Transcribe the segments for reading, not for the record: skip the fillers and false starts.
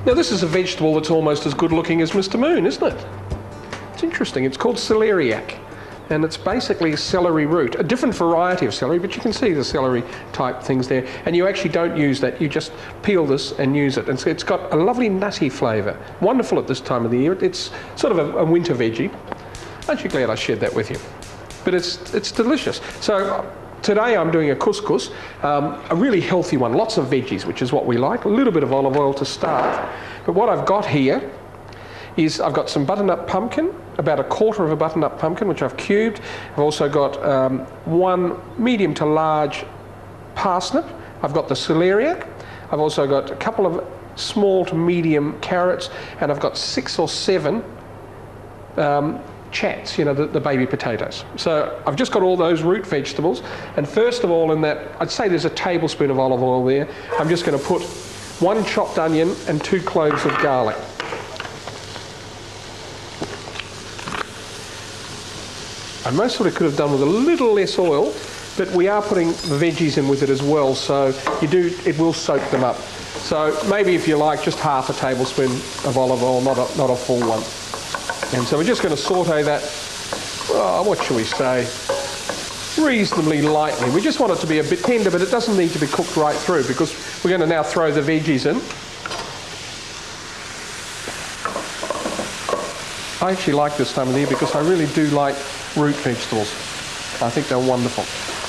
Now this is a vegetable that's almost as good looking as Mr. Moon, isn't it? It's interesting. It's called celeriac, and it's basically a celery root, a different variety of celery, but you can see the celery type things there. And you actually don't use that, you just peel this and use it. And so it's got a lovely nutty flavour. Wonderful at this time of the year. It's sort of a winter veggie. Aren't you glad I shared that with you? But it's delicious. So today I'm doing a couscous, a really healthy one, lots of veggies, which is what we like, a little bit of olive oil to start. But what I've got here is I've got some butternut pumpkin, about 1/4 of a butternut pumpkin, which I've cubed. I've also got one medium to large parsnip. I've got the celeriac. I've also got a couple of small to medium carrots, and I've got 6 or 7 chats, you know, the baby potatoes. So I've just got all those root vegetables, and first of all in that, I'd say there's a tablespoon of olive oil there. I'm just going to put 1 chopped onion and 2 cloves of garlic. I most probably could have done with a little less oil, but we are putting the veggies in with it as well, so it will soak them up. So maybe if you like, just half a tablespoon of olive oil, not a full one. And so we're just going to saute that, what shall we say, reasonably lightly. We just want it to be a bit tender, but it doesn't need to be cooked right through, because we're going to now throw the veggies in. I actually like this time of the year because I really do like root vegetables. I think they're wonderful.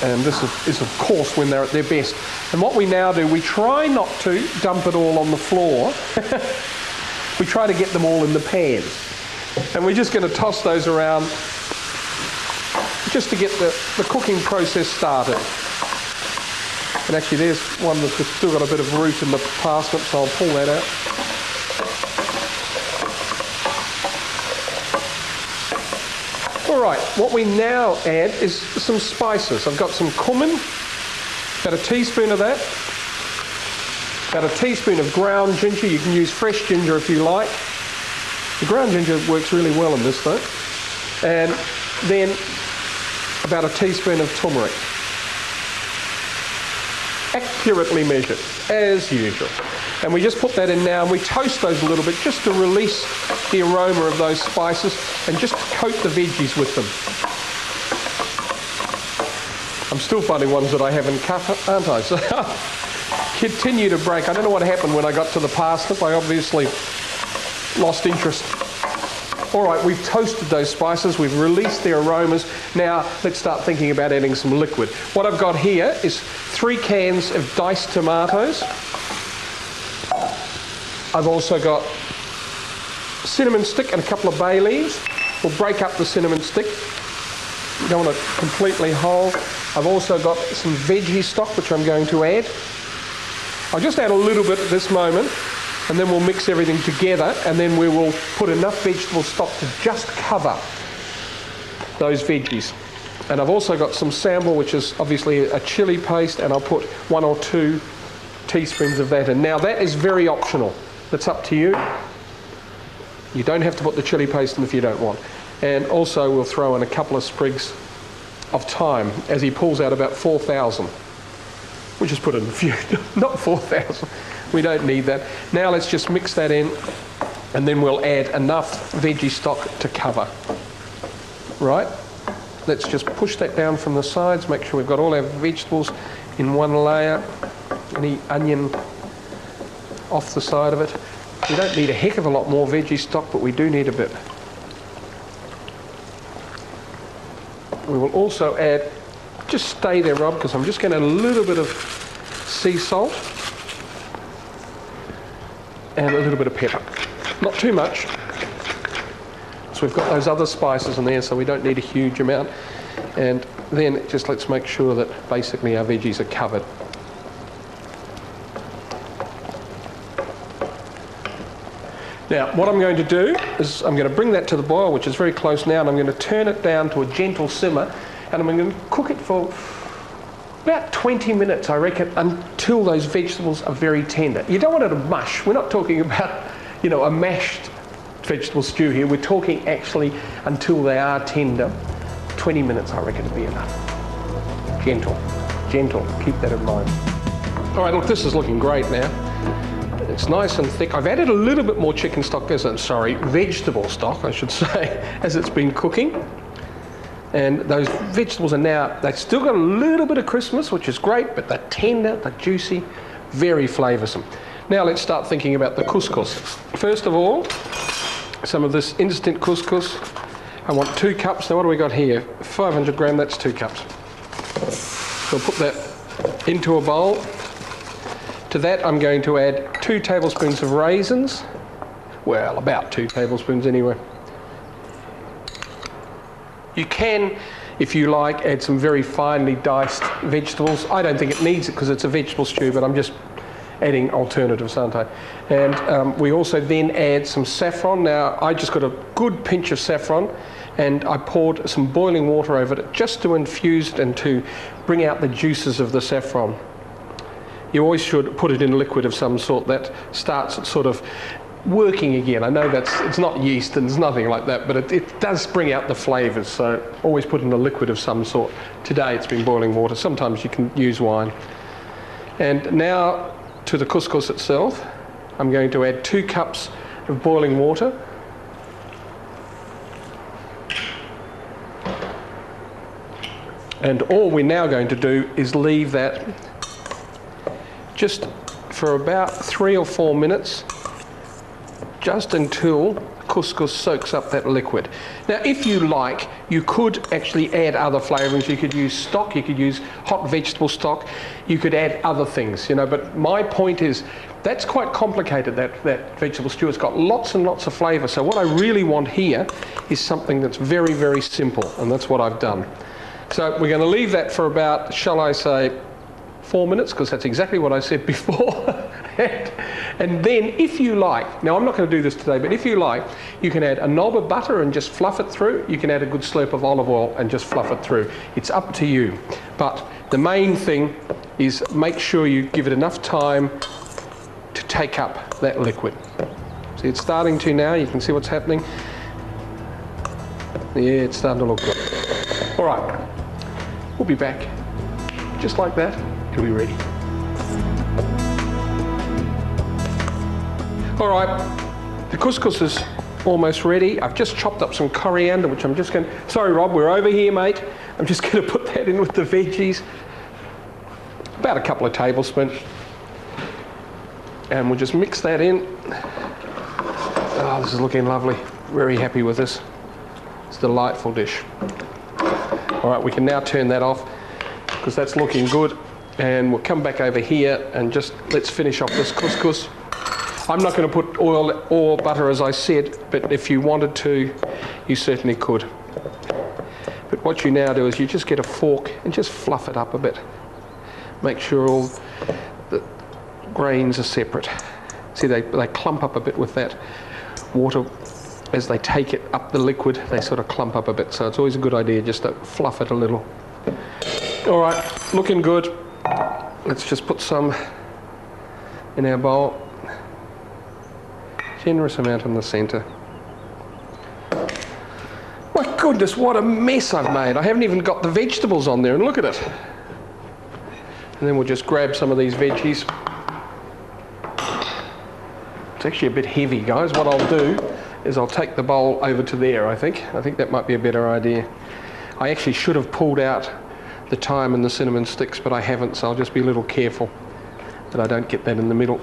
And this is of course when they're at their best. And what we now do, we try not to dump it all on the floor. We try to get them all in the pan. And we're just going to toss those around just to get the cooking process started. And actually there's one that's still got a bit of root in the parsnip, so I'll pull that out. Alright, what we now add is some spices. I've got some cumin, about a teaspoon of that, about a teaspoon of ground ginger. You can use fresh ginger if you like. The ground ginger works really well in this though. And then about a teaspoon of turmeric. Accurately measured, as usual. And we just put that in now and we toast those a little bit just to release the aroma of those spices and just coat the veggies with them. I'm still finding ones that I haven't cut, aren't I? So continue to break. I don't know what happened when I got to the parsnip. I obviously lost interest. All right, we've toasted those spices, we've released their aromas. Now let's start thinking about adding some liquid. What I've got here is 3 cans of diced tomatoes. I've also got cinnamon stick and a couple of bay leaves. We'll break up the cinnamon stick. You don't want it completely whole. I've also got some veggie stock, which I'm going to add. I'll just add a little bit at this moment, and then we'll mix everything together, and then we will put enough vegetable stock to just cover those veggies. And I've also got some sambal, which is obviously a chili paste, and I'll put 1 or 2 teaspoons of that in. Now that is very optional. That's up to you. You don't have to put the chili paste in if you don't want. And also we'll throw in a couple of sprigs of thyme as he pulls out about 4,000. We'll just put in a few, not 4,000. We don't need that. Now let's just mix that in, and then we'll add enough veggie stock to cover. Right? Let's just push that down from the sides, make sure we've got all our vegetables in one layer. Any onion off the side of it. We don't need a heck of a lot more veggie stock, but we do need a bit. We will also add, just stay there Rob, because I'm just going to add a little bit of sea salt and a little bit of pepper. Not too much. So we've got those other spices in there, so we don't need a huge amount. And then just let's make sure that basically our veggies are covered. Now, what I'm going to do is I'm going to bring that to the boil, which is very close now, and I'm going to turn it down to a gentle simmer, and I'm going to cook it for about 20 minutes, I reckon, until those vegetables are very tender. You don't want it to mush. We're not talking about, you know, a mashed vegetable stew here. We're talking actually until they are tender. 20 minutes, I reckon, to be enough. Gentle, gentle. Keep that in mind. All right, look, this is looking great now. It's nice and thick. I've added a little bit more chicken stock, vegetable stock, I should say, as it's been cooking. And those vegetables are now, they've still got a little bit of crispness, which is great, but they're tender, they're juicy, very flavoursome. Now let's start thinking about the couscous. First of all, some of this instant couscous. I want 2 cups. Now what do we got here? 500 gram, that's 2 cups. So I'll put that into a bowl. To that I'm going to add 2 tablespoons of raisins. Well, about 2 tablespoons anyway. You can, if you like, add some very finely diced vegetables. I don't think it needs it because it's a vegetable stew, but I'm just adding alternatives, aren't I? And we also then add some saffron. Now, I just got a good pinch of saffron and I poured some boiling water over it just to infuse it and to bring out the juices of the saffron. You always should put it in liquid of some sort that starts sort of working again. I know it's not yeast and it's nothing like that, but it does bring out the flavours, so always put in a liquid of some sort. Today it's been boiling water. Sometimes you can use wine. And now to the couscous itself, I'm going to add 2 cups of boiling water. And all we're now going to do is leave that just for about 3 or 4 minutes, just until couscous soaks up that liquid. Now, if you like, you could actually add other flavourings. You could use stock, you could use hot vegetable stock, you could add other things, you know, but my point is that's quite complicated, that vegetable stew. It's got lots and lots of flavour. So what I really want here is something that's very, very simple, and that's what I've done. So we're going to leave that for about, shall I say, 4 minutes, because that's exactly what I said before. And then if you like, now I'm not going to do this today, but if you like, you can add a knob of butter and just fluff it through. You can add a good slurp of olive oil and just fluff it through. It's up to you. But the main thing is make sure you give it enough time to take up that liquid. See, it's starting to now. You can see what's happening. Yeah, it's starting to look good. All right, we'll be back just like that. It'll be ready. All right, the couscous is almost ready. I've just chopped up some coriander, which I'm just going to... Sorry, Rob, we're over here, mate. I'm just going to put that in with the veggies. About a couple of tablespoons. And we'll just mix that in. Oh, this is looking lovely. Very happy with this. It's a delightful dish. All right, we can now turn that off because that's looking good. And we'll come back over here and just let's finish off this couscous. I'm not going to put oil or butter, as I said, but if you wanted to, you certainly could. But what you now do is you just get a fork and just fluff it up a bit. Make sure all the grains are separate. See, they clump up a bit with that water. As they take it up the liquid, they sort of clump up a bit. So it's always a good idea just to fluff it a little. All right, looking good. Let's just put some in our bowl. Generous amount in the centre. My goodness, what a mess I've made. I haven't even got the vegetables on there, and look at it. And then we'll just grab some of these veggies. It's actually a bit heavy, guys. What I'll do is I'll take the bowl over to there, I think. I think that might be a better idea. I actually should have pulled out the thyme and the cinnamon sticks, but I haven't, so I'll just be a little careful that I don't get that in the middle.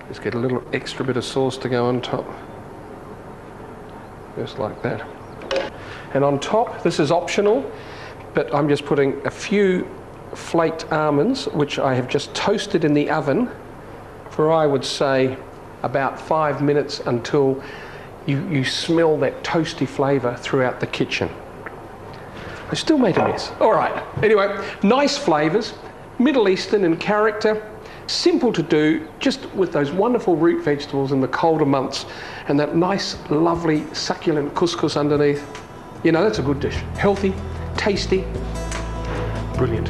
Just get a little extra bit of sauce to go on top. Just like that. And on top, this is optional, but I'm just putting a few flaked almonds, which I have just toasted in the oven for, I would say, about 5 minutes until you smell that toasty flavour throughout the kitchen. I still made a mess. All right. Anyway, nice flavours, Middle Eastern in character, simple to do, just with those wonderful root vegetables in the colder months and that nice, lovely, succulent couscous underneath. You know, that's a good dish. Healthy, tasty, brilliant.